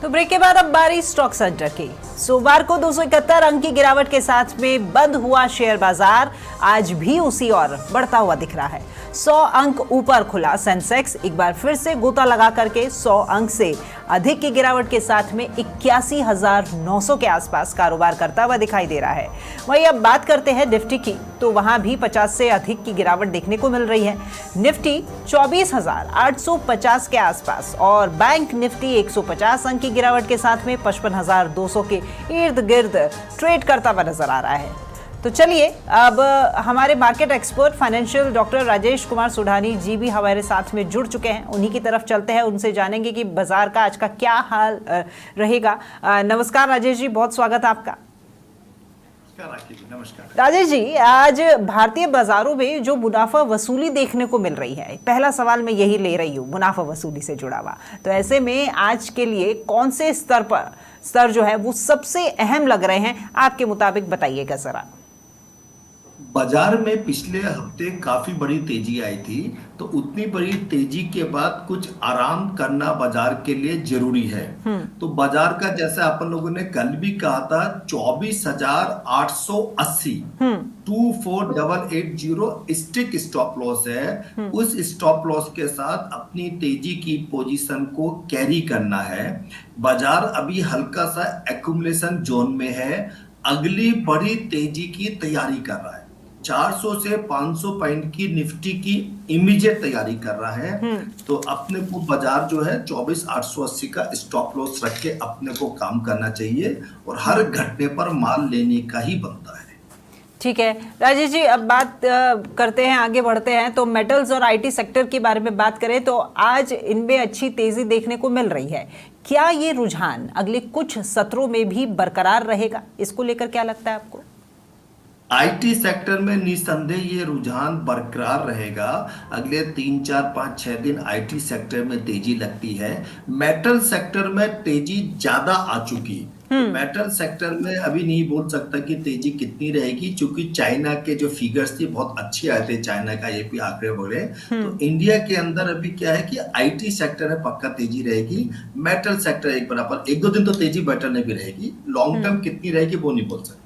तो ब्रेक के बाद अब बारी स्टॉक सेंटर की। सोमवार को 271 अंक की गिरावट के साथ में बंद हुआ शेयर बाजार आज भी उसी ओर बढ़ता हुआ दिख रहा है। 100 अंक ऊपर खुला सेंसेक्स एक बार फिर से गोता लगा करके 100 अंक से अधिक की गिरावट के साथ में 81,900 के आसपास कारोबार करता हुआ दिखाई दे रहा है। वहीं अब बात करते हैं निफ्टी की, तो वहां भी 50 से अधिक की गिरावट देखने को मिल रही है। निफ्टी 24,850 के आसपास और बैंक निफ्टी 150 अंक की गिरावट के साथ में 55,200 के इर्द गिर्द ट्रेड करता हुआ नजर आ रहा है। तो चलिए अब हमारे market expert financial doctor Rajesh Kumar Sudhani ji भी हमारे साथ में जुड़ चुके हैं, उन्हीं की तरफ चलते हैं, उनसे जानेंगे कि बाजार का आज का क्या हाल रहेगा। नमस्कार राजेश जी, बहुत स्वागत है आपका। नमस्कार राजेश जी, आज भारतीय बाजारों में जो मुनाफा वसूली देखने को मिल रही है, पहला सवाल मैं यही ले रही हूँ मुनाफा वसूली से जुड़ा हुआ, तो ऐसे में आज के लिए कौन से स्तर जो है वो सबसे अहम लग रहे हैं आपके मुताबिक, बताइएगा जरा। बाजार में पिछले हफ्ते काफी बड़ी तेजी आई थी, तो उतनी बड़ी तेजी के बाद कुछ आराम करना बाजार के लिए जरूरी है। तो बाजार का जैसे अपन लोगों ने कल भी कहा था 24,880 24,880 स्टिक स्टॉप लॉस है। उस स्टॉप लॉस के साथ अपनी तेजी की पोजीशन को कैरी करना है। बाजार अभी हल्का सा एक्यूमुलेशन जोन में है, अगली बड़ी तेजी की तैयारी कर रहा है। 400 से 500 पॉइंट की निफ्टी की इमीडिएट तैयारी कर रहा है। तो अपने को बाजार जो है 24,880 का स्टॉप लॉस रख के अपने को काम करना चाहिए और हर घटने पर माल लेने का ही बनता है। ठीक है राजेश जी, अब बात करते हैं, आगे बढ़ते हैं। तो मेटल्स और आईटी सेक्टर के बारे में बात करें तो आज इनमें अच्छी तेजी देखने को मिल रही है। क्या ये रुझान अगले कुछ सत्रों में भी बरकरार रहेगा? इसको लेकर क्या लगता है आपको? आईटी सेक्टर में निस्संदेह ये रुझान बरकरार रहेगा। अगले 3, 4, 5, 6 दिन आईटी सेक्टर में तेजी लगती है। मेटल सेक्टर में तेजी ज्यादा आ चुकी। तो मेटल सेक्टर में अभी नहीं बोल सकता कि तेजी कितनी रहेगी, क्योंकि चाइना के जो फिगर्स थे बहुत अच्छे आए थे, चाइना का ये भी आंकड़े वगैरह। तो इंडिया के अंदर अभी क्या है कि आईटी सेक्टर में पक्का तेजी रहेगी। मेटल सेक्टर एक बराबर 1-2 दिन तो तेजी बेटर नहीं भी रहेगी, लॉन्ग टर्म कितनी रहेगी वो नहीं बोल सकते।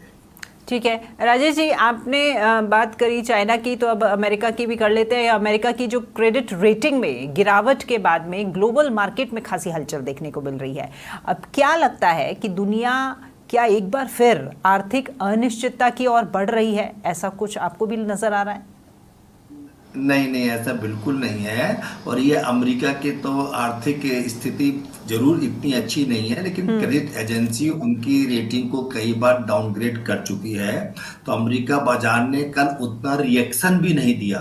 ठीक है राजेश जी, आपने बात करी चाइना की, तो अब अमेरिका की भी कर लेते हैं। अमेरिका की जो क्रेडिट रेटिंग में गिरावट के बाद में ग्लोबल मार्केट में खासी हलचल देखने को मिल रही है। अब क्या लगता है कि दुनिया क्या एक बार फिर आर्थिक अनिश्चितता की ओर बढ़ रही है? ऐसा कुछ आपको भी नजर आ रहा है? नहीं, ऐसा बिल्कुल नहीं है। और ये अमेरिका के तो आर्थिक स्थिति जरूर इतनी अच्छी नहीं है, लेकिन क्रेडिट एजेंसी उनकी रेटिंग को कई बार डाउनग्रेड कर चुकी है। तो अमेरिका बाजार ने कल उतना रिएक्शन भी नहीं दिया।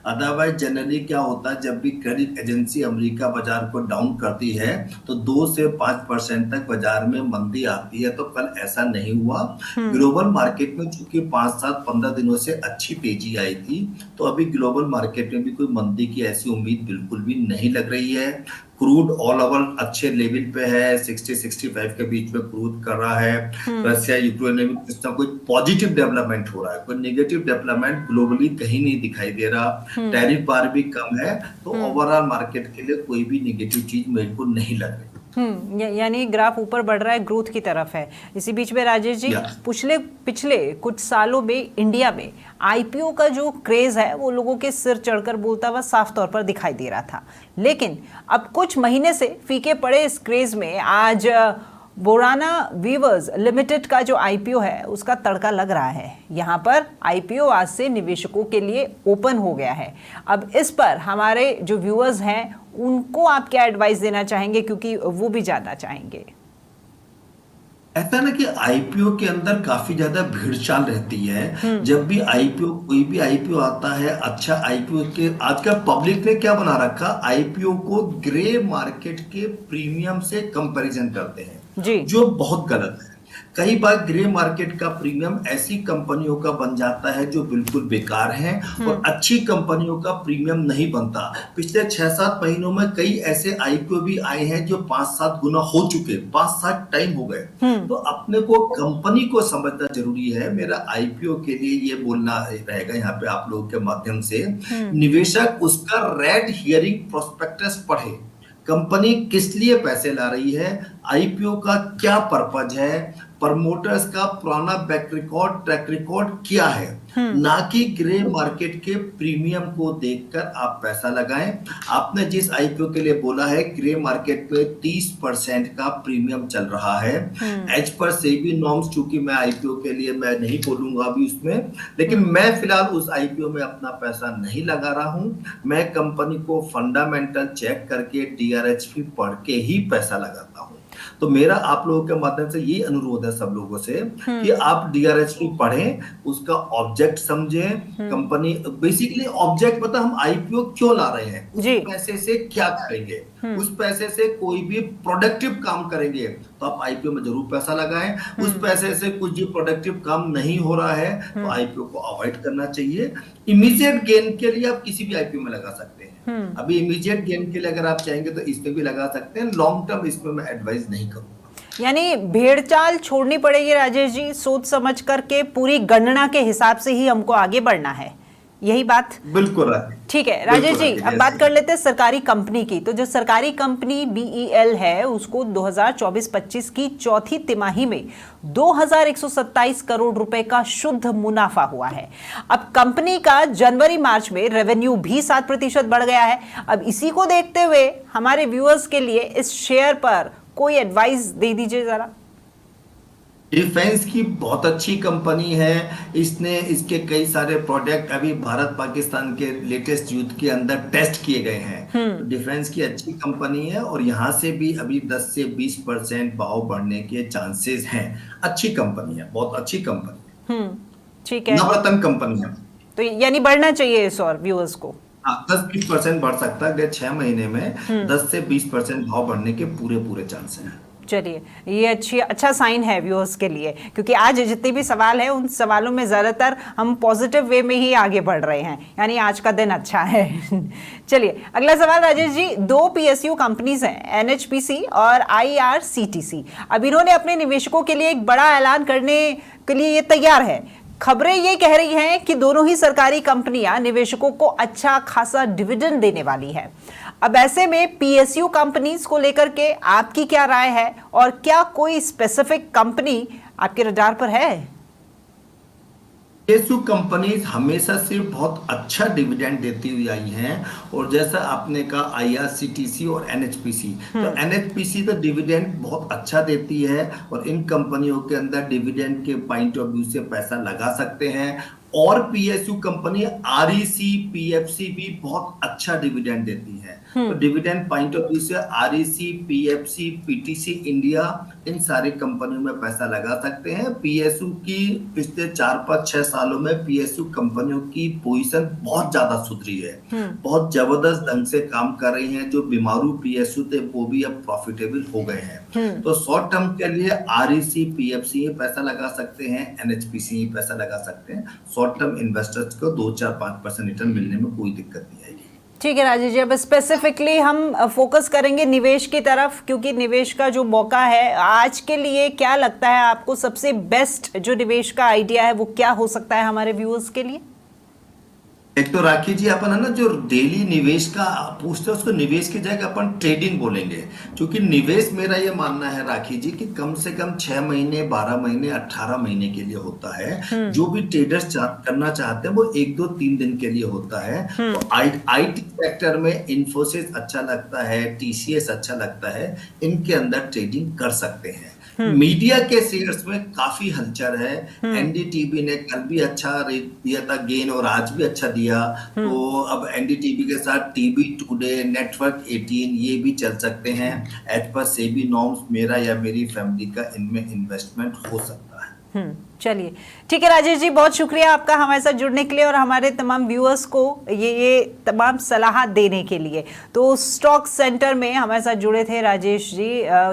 अदरवाइज जनरली क्या होता है, जब भी क्रेडिट एजेंसी अमेरिका बाजार को डाउन करती है तो 2 से 5% तक बाजार में मंदी आती है। तो कल ऐसा नहीं हुआ। ग्लोबल मार्केट में चूंकि 5, 7, 15 दिनों से अच्छी तेजी आई थी, तो अभी ग्लोबल मार्केट में भी कोई मंदी की ऐसी उम्मीद बिल्कुल भी नहीं लग रही है। क्रूड ऑल ओवर अच्छे लेवल पे है, 60-65 के बीच में क्रूड कर रहा है। रशिया यूक्रेन में भी कुछ ना कुछ पॉजिटिव डेवलपमेंट हो रहा है, कोई नेगेटिव डेवलपमेंट ग्लोबली कहीं नहीं दिखाई दे रहा। टैरिफ बार भी कम है, तो ओवरऑल मार्केट के लिए कोई भी नेगेटिव चीज मेरे को नहीं लग रही। यानी ग्राफ ऊपर बढ़ रहा है, ग्रोथ की तरफ है। इसी बीच में राजेश जी, पिछले कुछ सालों में इंडिया में आईपीओ का जो क्रेज है वो लोगों के सिर चढ़कर बोलता हुआ साफ तौर पर दिखाई दे रहा था, लेकिन अब कुछ महीने से फीके पड़े इस क्रेज में आज बोराना वीवर्स लिमिटेड का जो आईपीओ है उसका तड़का लग रहा है। यहाँ पर आईपीओ आज से निवेशकों के लिए ओपन हो गया है। अब इस पर हमारे जो व्यूअर्स हैं उनको आप क्या एडवाइस देना चाहेंगे, क्योंकि वो भी जानना चाहेंगे। ऐसा ना कि आईपीओ के अंदर काफी ज्यादा भीड़ चाल रहती है। जब भी आईपीओ कोई भी आईपीओ आता है, अच्छा आईपीओ के आजकल पब्लिक ने क्या बना रखा, आईपीओ को ग्रे मार्केट के प्रीमियम से कंपैरिजन करते हैं जी, जो बहुत गलत है। कई बार ग्रे मार्केट का प्रीमियम ऐसी कंपनियों का बन जाता है जो बिल्कुल बेकार हैं और अच्छी कंपनियों का प्रीमियम नहीं बनता। पिछले 6-7 महीनों में कई ऐसे आईपीओ भी आए हैं जो 5-7 गुना हो चुके, 5-7 टाइम हो गए। तो अपने को कंपनी को समझना जरूरी है। मेरा आईपीओ के लिए ये बोलना रहेगा यहाँ पे आप लोगों के माध्यम से, निवेशक उसका रेड हियरिंग प्रोस्पेक्टस पढ़े। कंपनी किस लिए पैसे ला रही है, आईपीओ का क्या पर्पज है, प्रमोटर्स का पुराना बैक रिकॉर्ड ट्रैक रिकॉर्ड क्या है, ना कि ग्रे मार्केट के प्रीमियम को देखकर आप पैसा लगाएं। आपने जिस आईपीओ के लिए बोला है, ग्रे मार्केट पे 30% का प्रीमियम चल रहा है। एज पर सेबी नॉर्म्स, चूंकि मैं आईपीओ के लिए मैं नहीं बोलूंगा अभी उसमें, लेकिन मैं फिलहाल उस आईपीओ में अपना पैसा नहीं लगा रहा हूं। मैं कंपनी को फंडामेंटल चेक करके डीआरएचपी पढ़ के ही पैसा लगाता हूं। तो मेरा आप लोगों के माध्यम से ये अनुरोध है सब लोगों से कि आप डीआरएचपी पढ़ें, उसका ऑब्जेक्ट समझें। कंपनी बेसिकली ऑब्जेक्ट मतलब हम आईपीओ क्यों ला रहे हैं, उस पैसे से क्या करेंगे, उस पैसे से कोई भी प्रोडक्टिव काम करेंगे तो आप आईपीओ में जरूर पैसा लगाएं। उस पैसे से कुछ भी प्रोडक्टिव काम नहीं हो रहा है तो आईपीओ को अवॉइड करना चाहिए। इमीडिएट गेन के लिए आप किसी भी आईपीओ में लगा सकते हैं। अभी इमीडिएट गेन के लिए अगर आप चाहेंगे तो इसमें भी लगा सकते हैं, लॉन्ग टर्म इसमें मैं एडवाइस नहीं करूंगा। यानी भेड़ चाल छोड़नी पड़ेगी राजेश जी, सोच समझ करके पूरी गणना के हिसाब से ही हमको आगे बढ़ना है, यही बात? बिल्कुल ठीक है राजेश जी, अब बात कर लेते हैं सरकारी कंपनी की। तो जो सरकारी कंपनी बीईएल है उसको 2024-25 की चौथी तिमाही में 2127 करोड़ रुपए का शुद्ध मुनाफा हुआ है। अब कंपनी का जनवरी मार्च में रेवेन्यू भी 7% बढ़ गया है। अब इसी को देखते हुए हमारे व्यूअर्स के लिए इस शेयर पर कोई एडवाइस दे दीजिए जरा। डिफेंस की बहुत अच्छी कंपनी है। इसके कई सारे प्रोडक्ट अभी भारत पाकिस्तान के लेटेस्ट युद्ध के अंदर टेस्ट किए गए हैं। डिफेंस की अच्छी कंपनी है और यहाँ से भी अभी 10 से 20% भाव बढ़ने के चांसेस हैं। अच्छी कंपनी है, बहुत अच्छी कंपनी है। ठीक है, नवरत्न कंपनी है। तो यानी बढ़ना चाहिए इस और व्यूअर्स को 10-20% बढ़ सकता है। अगले 6 महीने में 10 से 20% भाव बढ़ने के पूरे चांस हैं। चलिए, ये अच्छा साइन है व्यूअर्स के लिए, क्योंकि आज जितने भी सवाल हैं उन सवालों में ज़्यादातर हम पॉजिटिव वे में ही आगे बढ़ रहे हैं, यानी आज का दिन अच्छा है। चलिए अगला सवाल राजेश जी, 2 पीएसयू कंपनीज हैं, एनएचपीसी और आईआरसीटीसी। अब इन्होंने अपने निवेशकों के लिए एक बड़ा ऐलान करने के लिए ये तैयार है। खबरें ये कह रही हैं कि दोनों ही सरकारी कंपनियां निवेशकों को अच्छा खासा डिविडेंड देने वाली है। अब ऐसे में पीएसयू कंपनीज को लेकर के आपकी क्या राय है, और क्या कोई स्पेसिफिक कंपनी आपके रडार पर है? पीएसयू कंपनीज हमेशा से बहुत अच्छा डिविडेंड देती हुई आई हैं। और जैसा आपने कहा आईआरसीटीसी और एनएचपीसी, तो एनएचपीसी तो डिविडेंड बहुत अच्छा देती है और इन कंपनियों के अंदर डिविडेंड के पॉइंट ऑफ व्यू से पैसा लगा सकते हैं। और पीएसयू कंपनी आरईसी पीएफसी भी बहुत अच्छा डिविडेंड देती है। तो डिविडेंड पॉइंट ऑफ व्यू से आरईसी पीएफसी पीटीसी इंडिया, इन सारी कंपनियों में पैसा लगा सकते हैं। पीएसयू की पिछले 4-5-6 सालों में पीएसयू कंपनियों की पोजीशन बहुत ज्यादा सुधरी है, बहुत जबरदस्त ढंग से काम कर रही हैं। जो बीमारू पीएसयू थे वो भी अब प्रॉफिटेबल हो गए हैं। तो शॉर्ट टर्म के लिए आरईसी पीएफसी पैसा लगा सकते हैं, एनएचपीसी पैसा लगा सकते हैं। शॉर्ट टर्म इन्वेस्टर्स को 2-4-5% रिटर्न मिलने में कोई दिक्कत नहीं आएगी। ठीक है राजेश जी, अब स्पेसिफिकली हम फोकस करेंगे निवेश की तरफ, क्योंकि निवेश का जो मौका है आज के लिए, क्या लगता है आपको सबसे बेस्ट जो निवेश का आइडिया है वो क्या हो सकता है हमारे व्यूअर्स के लिए? एक तो राखी जी, अपन है ना जो डेली निवेश का पूछते हैं उसको निवेश की जगह अपन ट्रेडिंग बोलेंगे। क्योंकि निवेश मेरा ये मानना है राखी जी कि कम से कम 6 महीने 12 महीने 18 महीने के लिए होता है। जो भी ट्रेडर्स करना चाहते हैं वो 1-2-3 दिन के लिए होता है। तो आईटी सेक्टर में इन्फोसिस अच्छा लगता है, टीसीएस अच्छा लगता है, इनके अंदर ट्रेडिंग कर सकते हैं। मीडिया के शेयर्स में काफी हलचल है। एनडीटीवी ने कल भी अच्छा रेट दिया था गेन और आज भी अच्छा दिया। तो अब एनडीटीवी के साथ टीवी टुडे, नेटवर्क 18 ये भी चल सकते हैं। एज पर सेबी नॉर्म्स मेरा या मेरी फैमिली का इनमें इन्वेस्टमेंट हो सकता है। चलिए ठीक है राजेश जी, बहुत शुक्रिया आपका हमारे साथ जुड़ने के लिए और हमारे तमाम व्यूअर्स को ये तमाम सलाह देने के लिए। तो स्टॉक सेंटर में हमारे साथ जुड़े थे राजेश जी,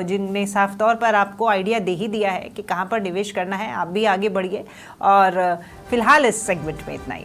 जिनने साफ तौर पर आपको आइडिया दे ही दिया है कि कहाँ पर निवेश करना है। आप भी आगे बढ़िए और फिलहाल इस सेगमेंट में इतना ही।